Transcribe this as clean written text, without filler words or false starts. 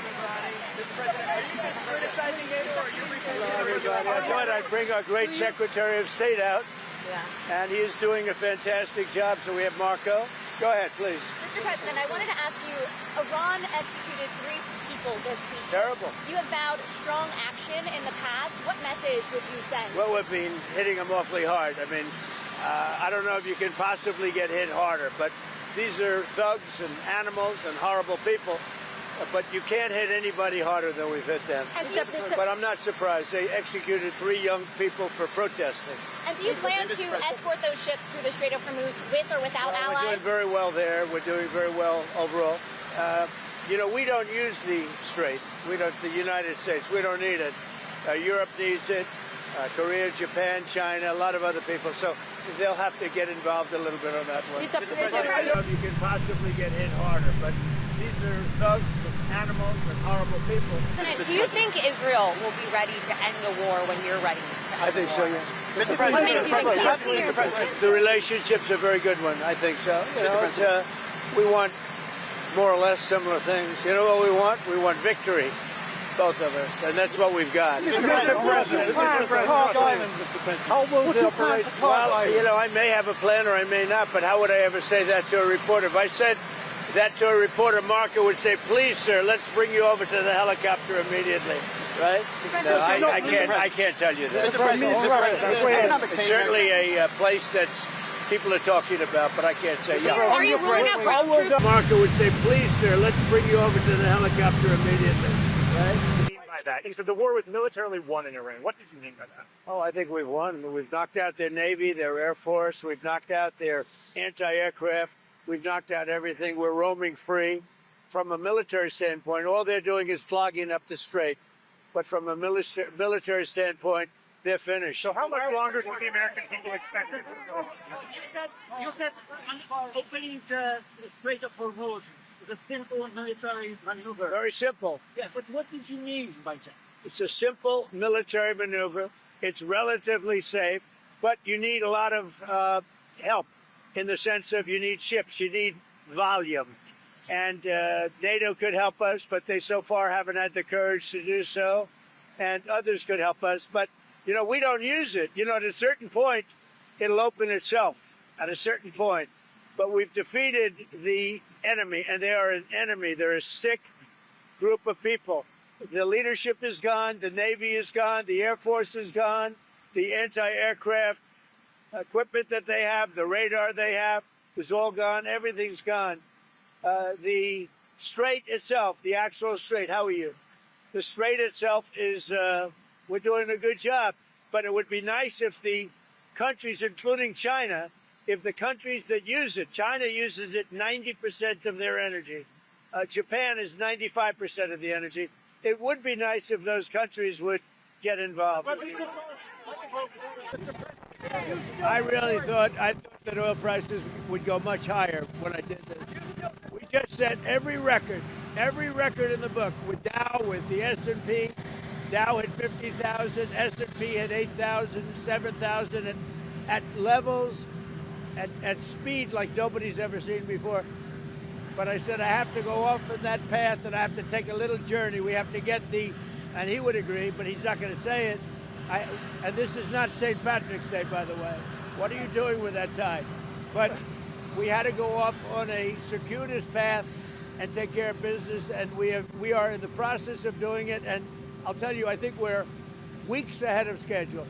Mr. President, are you just criticizing him or are you Hello, everybody. I thought I'd bring our great Secretary of State out, and he is doing a fantastic job. So we have Marco. Go ahead, please. Mr. President, I wanted to ask you, Iran executed 3 people this week. Terrible. You have vowed strong action in the past. What message would you send? Well, we've been hitting them awfully hard. I mean, I don't know if you can possibly get hit harder, but these are thugs and animals and horrible people. But you can't hit anybody harder than we've hit them. But I'm not surprised. They executed 3 young people for protesting. And do you plan to escort those ships through the Strait of Hormuz with or without allies? We're doing very well there. We're doing very well overall. You know, we don't use the strait. We don't. The United States. We don't need it. Europe needs it. Korea, Japan, China, a lot of other people. So they'll have to get involved a little bit on that one. I don't know if you can possibly get hit harder, but these are thugs and animals and horrible people. Do you think Israel will be ready to end the war when you're ready? I think so, yeah. Mr. President, The relationship's a very good one. I think so. You know, we want more or less similar things. You know what we want? We want victory, both of us, and that's what we've got. how will the operation? Well, you know, I may have a plan or I may not, but how would I ever say that to a reporter? If I said that to a reporter, Marco would say, "Please, sir, let's bring you over to the helicopter immediately." Right? No, I can't tell you that. It's certainly a place that's people are talking about, but I can't say. Yeah. Are you ruling out ground troops? Marco would say, "Please, sir, let's bring you over to the helicopter immediately." Right? What do you mean by that? He said the war was militarily won in Iran. What did you mean by that? Oh, I think we've won. We've knocked out their Navy, their Air Force. We've knocked out their anti-aircraft. We've knocked out everything. We're roaming free. From a military standpoint, all they're doing is clogging up the strait. But from a military standpoint, they're finished. So how much longer does the American people expect this? You said opening the Strait of Hormuz is a simple military maneuver. Very simple. Yeah, but what did you mean by that? It's a simple military maneuver. It's relatively safe, but you need a lot of help in the sense of you need ships, you need volume. And NATO could help us, but they so far haven't had the courage to do so. And others could help us. But, you know, we don't use it. You know, at a certain point, it'll open itself at a certain point. But we've defeated the enemy, and they are an enemy. They're a sick group of people. The leadership is gone. The Navy is gone. The Air Force is gone. The anti-aircraft equipment that they have, the radar they have, is all gone. Everything's gone. The strait itself, the actual strait, how are you? The strait itself is, we're doing a good job, but it would be nice if the countries, including China, if the countries that use it, China uses it 90% of their energy. Japan is 95% of the energy. It would be nice if those countries would get involved. I really thought that oil prices would go much higher when I did this. We just set every record in the book with Dow, with the S&P. Dow hit 50,000, S&P hit 8,000, 7,000, and at levels, at speed like nobody's ever seen before. But I said I have to go off on that path and I have to take a little journey. We have to get and he would agree, but he's not going to say it. And this is not St. Patrick's Day, by the way. What are you doing with that tie? But we had to go off on a circuitous path and take care of business, and we are in the process of doing it. And I'll tell you, I think we're weeks ahead of schedule.